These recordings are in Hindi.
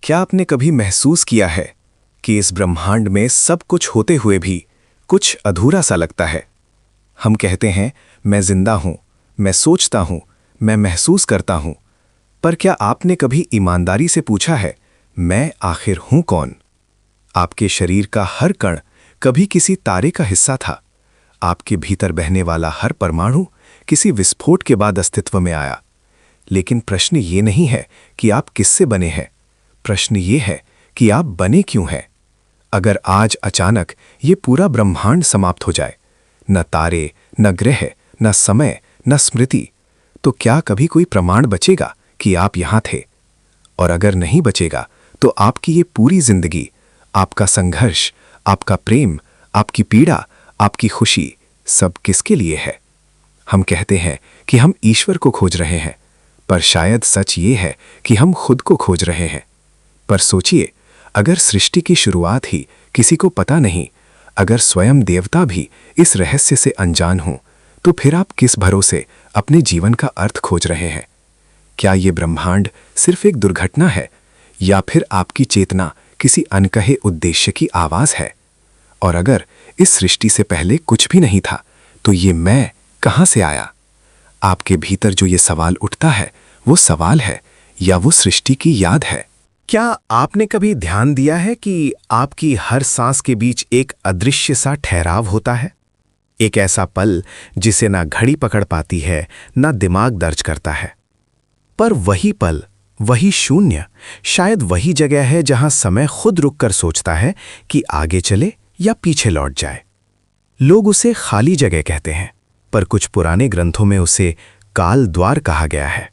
क्या आपने कभी महसूस किया है कि इस ब्रह्मांड में सब कुछ होते हुए भी कुछ अधूरा सा लगता है? हम कहते हैं, मैं जिंदा हूं, मैं सोचता हूं, मैं महसूस करता हूं, पर क्या आपने कभी ईमानदारी से पूछा है, मैं आखिर हूं कौन? आपके शरीर का हर कण कभी किसी तारे का हिस्सा था। आपके भीतर बहने वाला हर परमाणु किसी विस्फोट के बाद अस्तित्व में आया। लेकिन प्रश्न ये नहीं है कि आप किससे बने हैं, प्रश्न ये है कि आप बने क्यों हैं। अगर आज अचानक ये पूरा ब्रह्मांड समाप्त हो जाए, न तारे, न ग्रह, न समय, न स्मृति, तो क्या कभी कोई प्रमाण बचेगा कि आप यहां थे? और अगर नहीं बचेगा, तो आपकी ये पूरी जिंदगी, आपका संघर्ष, आपका प्रेम, आपकी पीड़ा, आपकी खुशी, सब किसके लिए है? हम कहते हैं कि हम ईश्वर को खोज रहे हैं, पर शायद सच ये है कि हम खुद को खोज रहे हैं। पर सोचिए, अगर सृष्टि की शुरुआत ही किसी को पता नहीं, अगर स्वयं देवता भी इस रहस्य से अनजान हों, तो फिर आप किस भरोसे अपने जीवन का अर्थ खोज रहे हैं? क्या ये ब्रह्मांड सिर्फ एक दुर्घटना है, या फिर आपकी चेतना किसी अनकहे उद्देश्य की आवाज है? और अगर इस सृष्टि से पहले कुछ भी नहीं था, तो ये मैं कहां से आया? आपके भीतर जो ये सवाल उठता है, वो सवाल है या वो सृष्टि की याद है? क्या आपने कभी ध्यान दिया है कि आपकी हर सांस के बीच एक अदृश्य सा ठहराव होता है? एक ऐसा पल जिसे ना घड़ी पकड़ पाती है, ना दिमाग दर्ज करता है। पर वही पल, वही शून्य, शायद वही जगह है जहां समय खुद रुककर सोचता है कि आगे चले या पीछे लौट जाए। लोग उसे खाली जगह कहते हैं, पर कुछ पुराने ग्रंथों में उसे काल द्वार कहा गया है।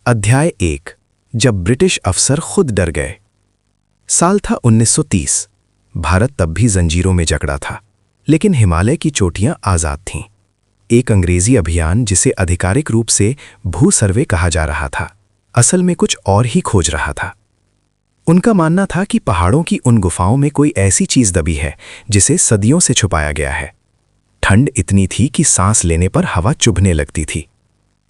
अध्याय 1, जब ब्रिटिश अफसर खुद डर गए। साल था 1930। भारत तब भी जंजीरों में जकड़ा था, लेकिन हिमालय की चोटियां आजाद थीं। एक अंग्रेजी अभियान, जिसे आधिकारिक रूप से भू सर्वे कहा जा रहा था, असल में कुछ और ही खोज रहा था। उनका मानना था कि पहाड़ों की उन गुफाओं में कोई ऐसी चीज दबी है जिसे सदियों से छुपाया गया है। ठंड इतनी थी कि सांस लेने पर हवा चुभने लगती थी।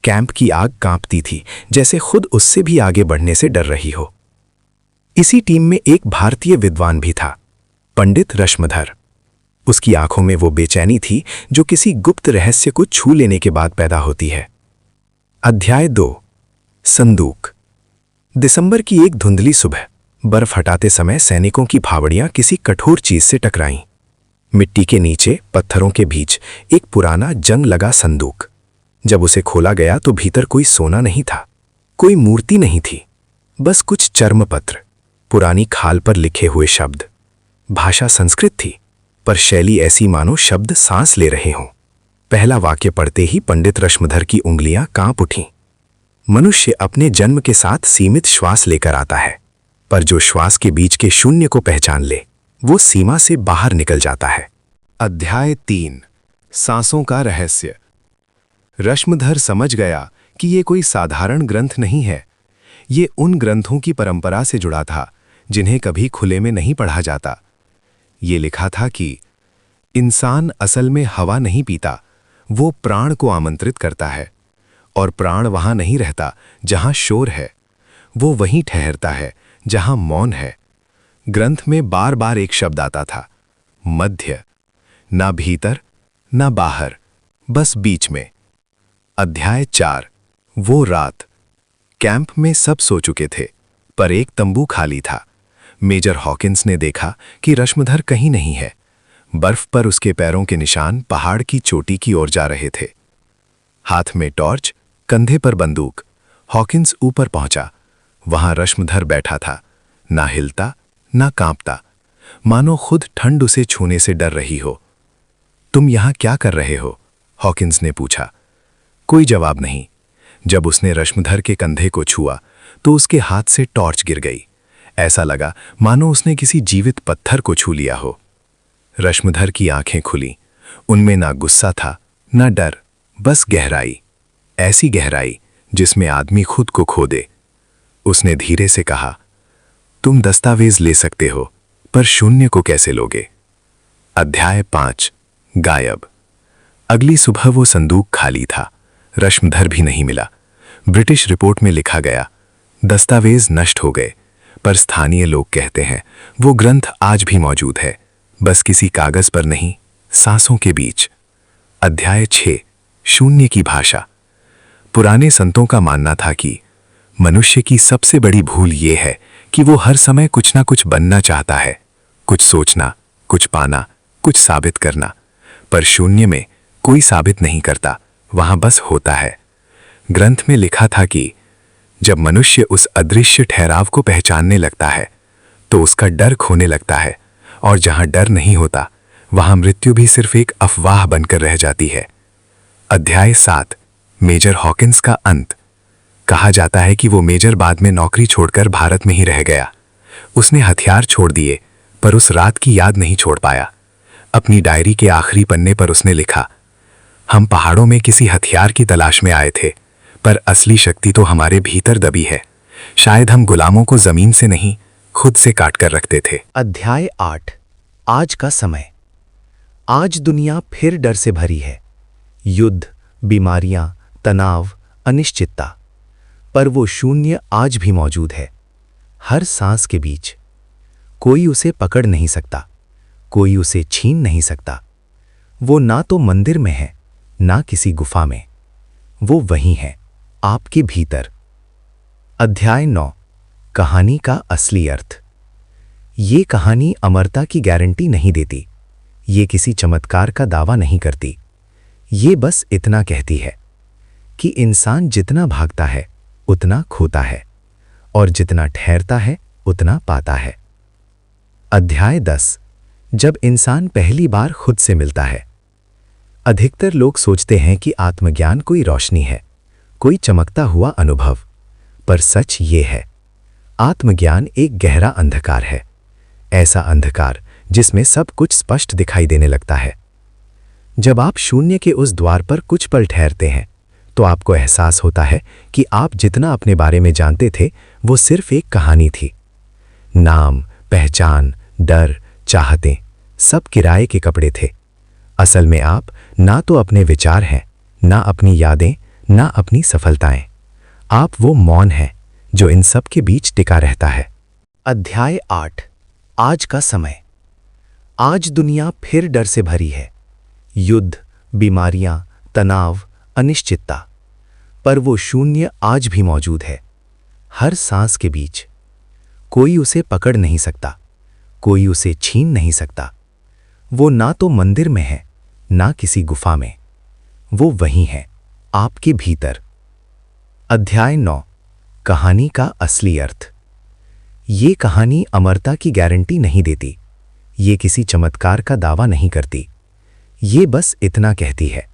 कैंप की आग कांपती थी, जैसे खुद उससे भी आगे बढ़ने से डर रही हो। इसी टीम में एक भारतीय विद्वान भी था, पंडित रश्मधर। उसकी आंखों में वो बेचैनी थी जो किसी गुप्त रहस्य को छू लेने के बाद पैदा होती है। अध्याय 2, संदूक। दिसंबर की एक धुंधली सुबह, बर्फ हटाते समय सैनिकों की फावड़ियां किसी कठोर चीज से टकराईं। मिट्टी के नीचे, पत्थरों के बीच, एक पुराना जंग लगा संदूक। जब उसे खोला गया तो भीतर कोई सोना नहीं था, कोई मूर्ति नहीं थी, बस कुछ चर्मपत्र, पुरानी खाल पर लिखे हुए शब्द। भाषा संस्कृत थी, पर शैली ऐसी मानो शब्द सांस ले रहे हों। पहला वाक्य पढ़ते ही पंडित रश्मधर की उंगलियां कांप उठीं। मनुष्य अपने जन्म के साथ सीमित श्वास लेकर आता है, पर जो श्वास के बीच के शून्य को पहचान ले, वो सीमा से बाहर निकल जाता है। अध्याय 3, सांसों का रहस्य। रश्मधर समझ गया कि ये कोई साधारण ग्रंथ नहीं है। ये उन ग्रंथों की परंपरा से जुड़ा था जिन्हें कभी खुले में नहीं पढ़ा जाता। ये लिखा था कि इंसान असल में हवा नहीं पीता, वो प्राण को आमंत्रित करता है, और प्राण वहां नहीं रहता जहां शोर है, वो वहीं ठहरता है जहां मौन है। ग्रंथ में बार बार एक शब्द आता था, मध्य। ना भीतर ना बाहर, बस बीच में। अध्याय 4, वो रात। कैंप में सब सो चुके थे, पर एक तंबू खाली था। मेजर हॉकिंस ने देखा कि रश्मधर कहीं नहीं है। बर्फ पर उसके पैरों के निशान पहाड़ की चोटी की ओर जा रहे थे। हाथ में टॉर्च, कंधे पर बंदूक, हॉकिंस ऊपर पहुंचा। वहां रश्मधर बैठा था, ना हिलता ना कांपता, मानो खुद ठंड उसे छूने से डर रही हो। तुम यहां क्या कर रहे हो? हॉकिंस ने पूछा। कोई जवाब नहीं। जब उसने रश्मधर के कंधे को छुआ तो उसके हाथ से टॉर्च गिर गई। ऐसा लगा मानो उसने किसी जीवित पत्थर को छू लिया हो। रश्मधर की आंखें खुली। उनमें ना गुस्सा था ना डर, बस गहराई, ऐसी गहराई जिसमें आदमी खुद को खो दे। उसने धीरे से कहा, तुम दस्तावेज ले सकते हो, पर शून्य को कैसे लोगे? अध्याय 5, गायब। अगली सुबह वो संदूक खाली था, रश्मधर भी नहीं मिला। ब्रिटिश रिपोर्ट में लिखा गया, दस्तावेज नष्ट हो गए, पर स्थानीय लोग कहते हैं वो ग्रंथ आज भी मौजूद है, बस किसी कागज पर नहीं, सांसों के बीच। अध्याय 6, शून्य की भाषा। पुराने संतों का मानना था कि मनुष्य की सबसे बड़ी भूल ये है कि वो हर समय कुछ ना कुछ बनना चाहता है, कुछ सोचना, कुछ पाना, कुछ साबित करना। पर शून्य में कोई साबित नहीं करता, वहां बस होता है। ग्रंथ में लिखा था कि जब मनुष्य उस अदृश्य ठहराव को पहचानने लगता है तो उसका डर खोने लगता है, और जहां डर नहीं होता वहां मृत्यु भी सिर्फ एक अफवाह बनकर रह जाती है। अध्याय 7, मेजर हॉकिंस का अंत। कहा जाता है कि वो मेजर बाद में नौकरी छोड़कर भारत में ही रह गया। उसने हथियार छोड़ दिए, पर उस रात की याद नहीं छोड़ पाया। अपनी डायरी के आखिरी पन्ने पर उसने लिखा, हम पहाड़ों में किसी हथियार की तलाश में आए थे, पर असली शक्ति तो हमारे भीतर दबी है। शायद हम गुलामों को जमीन से नहीं, खुद से काट कर रखते थे। अध्याय 8, आज का समय। आज दुनिया फिर डर से भरी है। युद्ध, बीमारियां, तनाव, अनिश्चितता। पर वो शून्य आज भी मौजूद है, हर सांस के बीच। कोई उसे पकड़ नहीं सकता, कोई उसे छीन नहीं सकता। वो ना तो मंदिर में है, ना किसी गुफा में। वो वहीं है, आपके भीतर। अध्याय 9, कहानी का असली अर्थ। ये कहानी अमरता की गारंटी नहीं देती, ये किसी चमत्कार का दावा नहीं करती। ये बस इतना कहती है कि इंसान जितना भागता है उतना खोता है, और जितना ठहरता है उतना पाता है। अध्याय 10, जब इंसान पहली बार खुद से मिलता है। अधिकतर लोग सोचते हैं कि आत्मज्ञान कोई रोशनी है, कोई चमकता हुआ अनुभव। पर सच ये है, आत्मज्ञान एक गहरा अंधकार है। ऐसा अंधकार जिसमें सब कुछ स्पष्ट दिखाई देने लगता है। जब आप शून्य के उस द्वार पर कुछ पल ठहरते हैं तो आपको एहसास होता है कि आप जितना अपने बारे में जानते थे वो सिर्फ एक कहानी थी। नाम, पहचान, डर, चाहतें, सब किराए के कपड़े थे। असल में आप ना तो अपने विचार हैं, ना अपनी यादें, ना अपनी सफलताएं। आप वो मौन है जो इन सब के बीच टिका रहता है। अध्याय 8, आज का समय। आज दुनिया फिर डर से भरी है। युद्ध, बीमारियां, तनाव, अनिश्चितता। पर वो शून्य आज भी मौजूद है, हर सांस के बीच। कोई उसे पकड़ नहीं सकता, कोई उसे छीन नहीं सकता। वो ना तो मंदिर में है, ना किसी गुफा में। वो वहीं है, आपके भीतर। अध्याय 9, कहानी का असली अर्थ। ये कहानी अमरता की गारंटी नहीं देती, ये किसी चमत्कार का दावा नहीं करती। ये बस इतना कहती है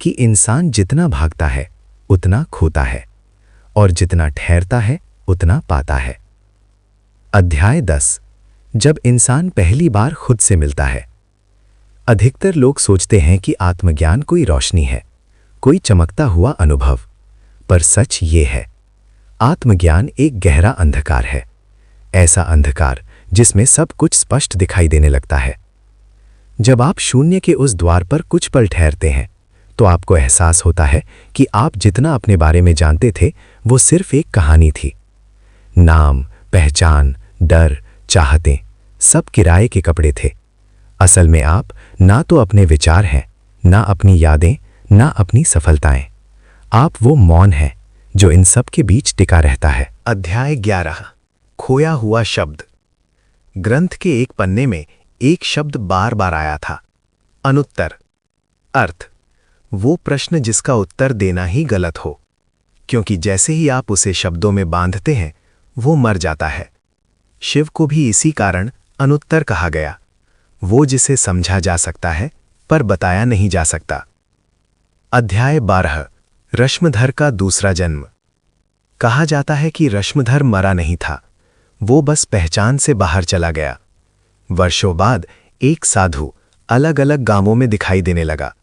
कि इंसान जितना भागता है उतना खोता है, और जितना ठहरता है उतना पाता है। अध्याय 10, जब इंसान पहली बार खुद से मिलता है। अधिकतर लोग सोचते हैं कि आत्मज्ञान कोई रोशनी है, कोई चमकता हुआ अनुभव। पर सच ये है, आत्मज्ञान एक गहरा अंधकार है। ऐसा अंधकार जिसमें सब कुछ स्पष्ट दिखाई देने लगता है। जब आप शून्य के उस द्वार पर कुछ पल ठहरते हैं तो आपको एहसास होता है कि आप जितना अपने बारे में जानते थे वो सिर्फ एक कहानी थी। नाम, पहचान, डर, चाहतें, सब किराए के कपड़े थे। असल में आप ना तो अपने विचार हैं, ना अपनी यादें, ना अपनी सफलताएं। आप वो मौन है जो इन सब के बीच टिका रहता है। अध्याय 11, खोया हुआ शब्द। ग्रंथ के एक पन्ने में एक शब्द बार बार आया था, अनुत्तर। अर्थ, वो प्रश्न जिसका उत्तर देना ही गलत हो, क्योंकि जैसे ही आप उसे शब्दों में बांधते हैं वो मर जाता है। शिव को भी इसी कारण अनुत्तर कहा गया, वो जिसे समझा जा सकता है पर बताया नहीं जा सकता। अध्याय 12, रश्मधर का दूसरा जन्म। कहा जाता है कि रश्मधर मरा नहीं था, वो बस पहचान से बाहर चला गया। वर्षों बाद एक साधु अलग अलग गांवों में दिखाई देने लगा,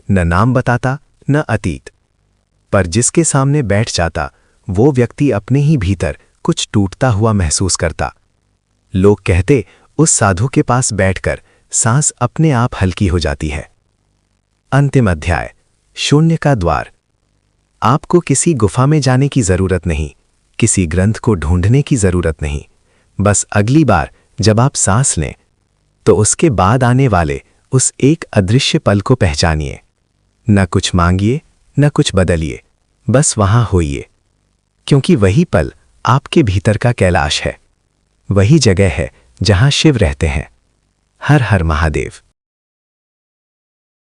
न नाम बताता न अतीत। पर जिसके सामने बैठ जाता वो व्यक्ति अपने ही भीतर कुछ टूटता हुआ महसूस करता। लोग कहते उस साधु के पास बैठकर सांस अपने आप हल्की हो जाती है। अंतिम अध्याय, शून्य का द्वार। आपको किसी गुफा में जाने की जरूरत नहीं, किसी ग्रंथ को ढूंढने की जरूरत नहीं, बस अगली बार जब आप सांस लें तो उसके बाद आने वाले उस एक अदृश्य पल को पहचानिए। न कुछ मांगिए, न कुछ बदलिए, बस वहां होइए, क्योंकि वही पल आपके भीतर का कैलाश है। वही जगह है जहां शिव रहते हैं। हर हर महादेव।